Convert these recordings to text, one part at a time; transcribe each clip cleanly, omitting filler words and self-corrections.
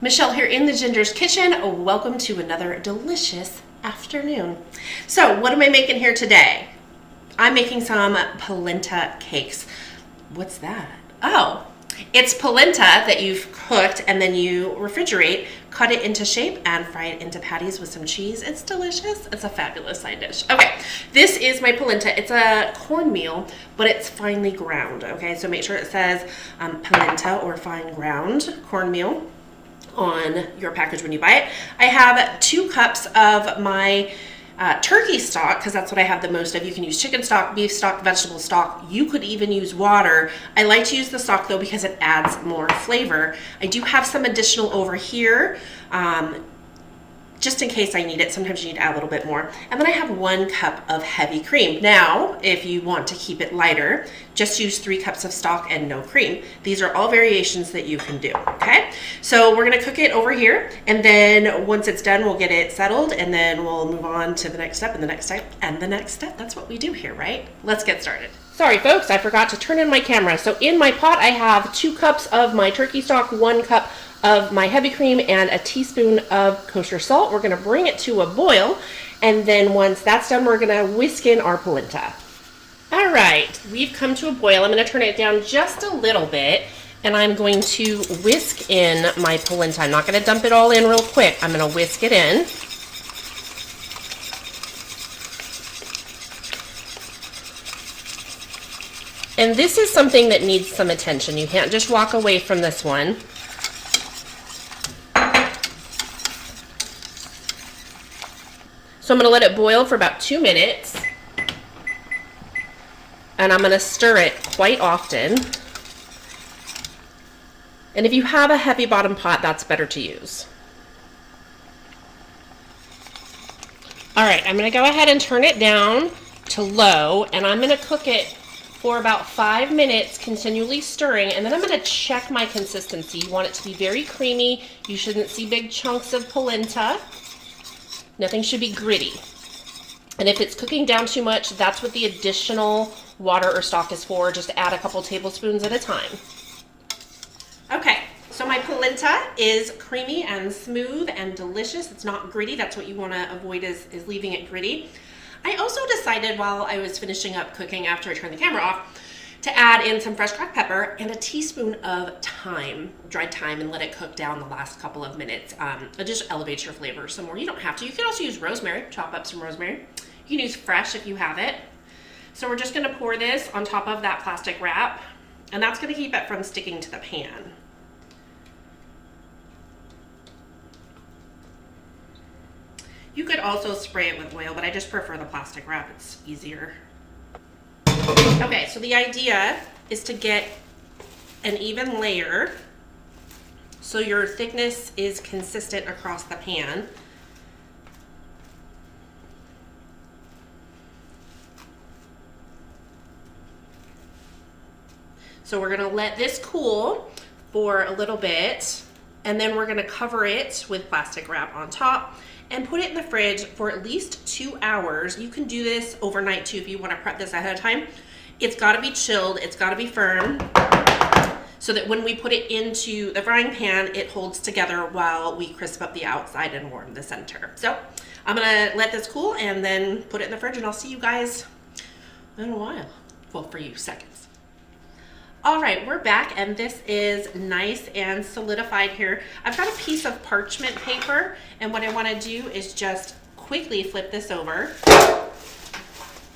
Michelle here in the Ginger's Kitchen. Welcome to another delicious afternoon. So what am I making here today? I'm making some polenta cakes. What's that? Oh, it's polenta that you've cooked and then you refrigerate, cut it into shape and fry it into patties with some cheese. It's delicious. It's a fabulous side dish. Okay, this is my polenta. It's a cornmeal, but it's finely ground. Okay, so make sure it says polenta or fine ground cornmeal on your package when you buy it. I have 2 cups of my turkey stock, because that's what I have the most of. You can use chicken stock, beef stock, vegetable stock. You could even use water. I like to use the stock though because it adds more flavor. I do have some additional over here, just in case I need it. Sometimes you need to add a little bit more. And then I have 1 cup of heavy cream. Now, if you want to keep it lighter, just use 3 cups of stock and no cream. These are all variations that you can do, okay? So we're gonna cook it over here, and then once it's done, we'll get it settled, and then we'll move on to the next step, and the next step, and the next step. That's what we do here, right? Let's get started. Sorry folks, I forgot to turn in my camera. So in my pot, I have 2 cups of my turkey stock, 1 cup of my heavy cream, and a teaspoon of kosher salt. We're gonna bring it to a boil, and then once that's done, we're gonna whisk in our polenta. All right, we've come to a boil. I'm gonna turn it down just a little bit, and I'm going to whisk in my polenta. I'm not gonna dump it all in real quick. I'm gonna whisk it in. And this is something that needs some attention. You can't just walk away from this one. So I'm gonna let it boil for about 2 minutes. And I'm gonna stir it quite often. And if you have a heavy bottom pot, that's better to use. All right, I'm gonna go ahead and turn it down to low, and I'm gonna cook it for about 5 minutes, continually stirring, and then I'm gonna check my consistency. You want it to be very creamy. You shouldn't see big chunks of polenta. Nothing should be gritty. And if it's cooking down too much, that's what the additional water or stock is for. Just add a couple tablespoons at a time. Okay, so my polenta is creamy and smooth and delicious. It's not gritty. That's what you want to avoid is leaving it gritty. I also decided while I was finishing up cooking after I turned the camera off to add in some fresh cracked pepper and a teaspoon of thyme, dried thyme, and let it cook down the last couple of minutes. It just elevates your flavor some more. You don't have to. You can also use rosemary, chop up some rosemary. You can use fresh if you have it. So we're just gonna pour this on top of that plastic wrap, and that's gonna keep it from sticking to the pan. You could also spray it with oil, but I just prefer the plastic wrap. It's easier. Okay, so the idea is to get an even layer so your thickness is consistent across the pan. So we're gonna let this cool for a little bit, and then we're gonna cover it with plastic wrap on top and put it in the fridge for at least 2 hours. You can do this overnight too if you wanna prep this ahead of time. It's gotta be chilled, it's gotta be firm, so that when we put it into the frying pan, it holds together while we crisp up the outside and warm the center. So I'm gonna let this cool and then put it in the fridge, and I'll see you guys in a while. Well, for you, seconds. All right, we're back, and this is nice and solidified here. I've got a piece of parchment paper, and what I wanna do is just quickly flip this over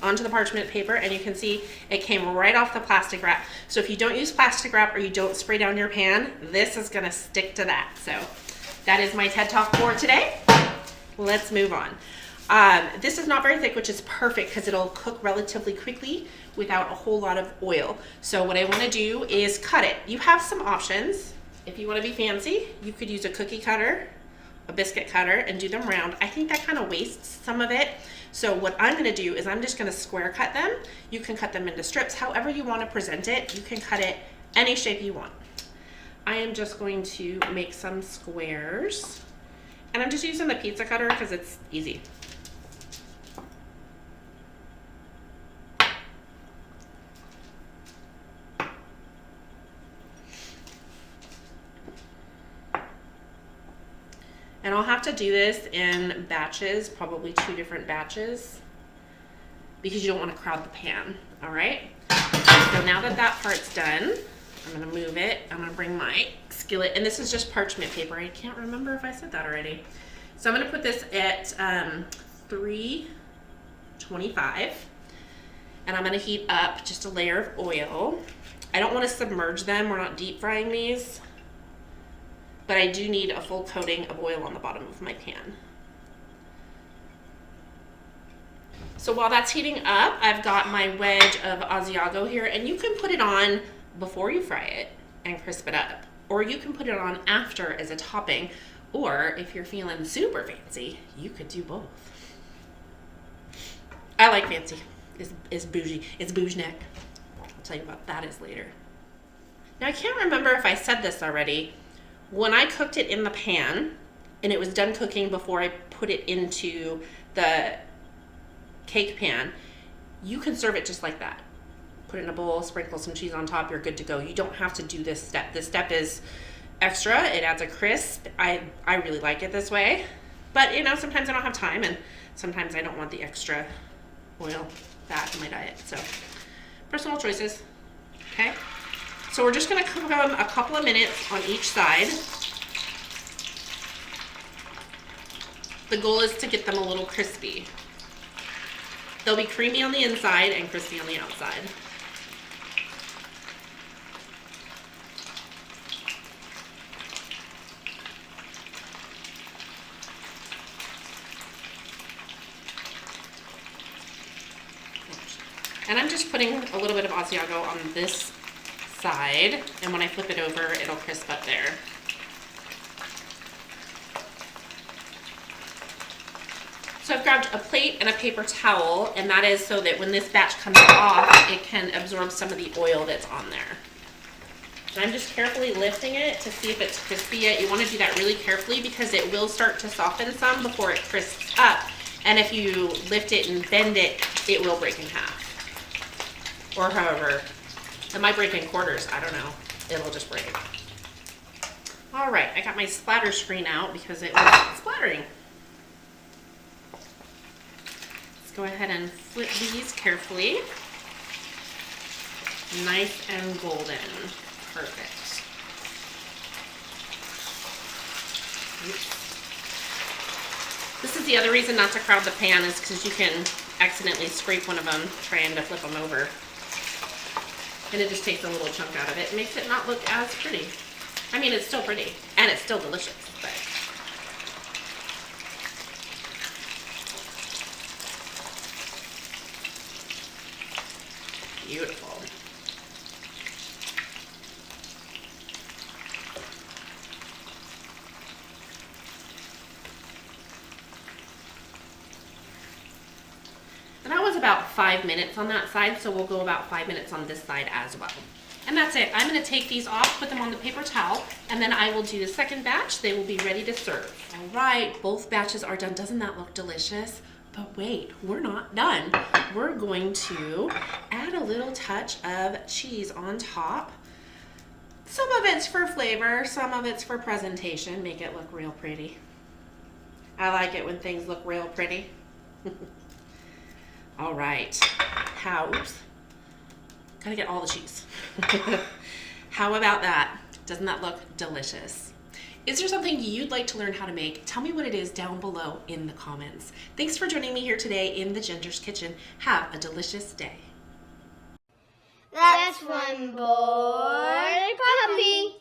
onto the parchment paper, and you can see it came right off the plastic wrap. So if you don't use plastic wrap or you don't spray down your pan, this is gonna stick to that. So that is my TED Talk for today. Let's move on. This is not very thick, which is perfect because it'll cook relatively quickly without a whole lot of oil. So what I want to do is cut it. You have some options. If you want to be fancy, you could use a cookie cutter, a biscuit cutter, and do them round. I think that kind of wastes some of it. So what I'm going to do is I'm just going to square cut them. You can cut them into strips, however you want to present it. You can cut it any shape you want. I am just going to make some squares, and I'm just using the pizza cutter because it's easy. And I'll have to do this in batches, probably 2 different batches, because you don't want to crowd the pan, all right? So now that that part's done, I'm gonna move it. I'm gonna bring my skillet, and this is just parchment paper. I can't remember if I said that already. So I'm gonna put this at 325, and I'm gonna heat up just a layer of oil. I don't wanna submerge them, we're not deep frying these, but I do need a full coating of oil on the bottom of my pan. So while that's heating up, I've got my wedge of asiago here, and you can put it on before you fry it and crisp it up, or you can put it on after as a topping, or if you're feeling super fancy, you could do both. I like fancy. It's bougie. It's bougie neck. I'll tell you what that is later. Now I can't remember if I said this already. When I cooked it in the pan, and it was done cooking before I put it into the cake pan, you can serve it just like that. Put it in a bowl, sprinkle some cheese on top, you're good to go. You don't have to do this step. This step is extra. It adds a crisp. I really like it this way. But you know, sometimes I don't have time, and sometimes I don't want the extra oil, fat in my diet. So personal choices. Okay. So we're just gonna cook them a couple of minutes on each side. The goal is to get them a little crispy. They'll be creamy on the inside and crispy on the outside. And I'm just putting a little bit of asiago on this side, and when I flip it over, it'll crisp up there. So I've grabbed a plate and a paper towel, and that is so that when this batch comes off, it can absorb some of the oil that's on there. And I'm just carefully lifting it to see if it's crispy yet. You want to do that really carefully because it will start to soften some before it crisps up. And if you lift it and bend it, it will break in half. Or however, it might break in quarters, I don't know. It'll just break. All right, I got my splatter screen out because it was splattering. Let's go ahead and flip these carefully. Nice and golden. Perfect. Oops. This is the other reason not to crowd the pan, is because you can accidentally scrape one of them trying to flip them over. And it just takes a little chunk out of it. It makes it not look as pretty. I mean, it's still pretty, and it's still delicious, but. Beautiful. And that was about 5 minutes on that side, so we'll go about 5 minutes on this side as well. And that's it. I'm going to take these off, put them on the paper towel, and then I will do the second batch. They will be ready to serve. All right, both batches are done. Doesn't that look delicious? But wait, we're not done. We're going to add a little touch of cheese on top. Some of it's for flavor, some of it's for presentation. Make it look real pretty. I like it when things look real pretty. All right, oops, gotta get all the cheese. How about that? Doesn't that look delicious? Is there something you'd like to learn how to make? Tell me what it is down below in the comments. Thanks for joining me here today in the Ginger's Kitchen. Have a delicious day. That's one boy puppy.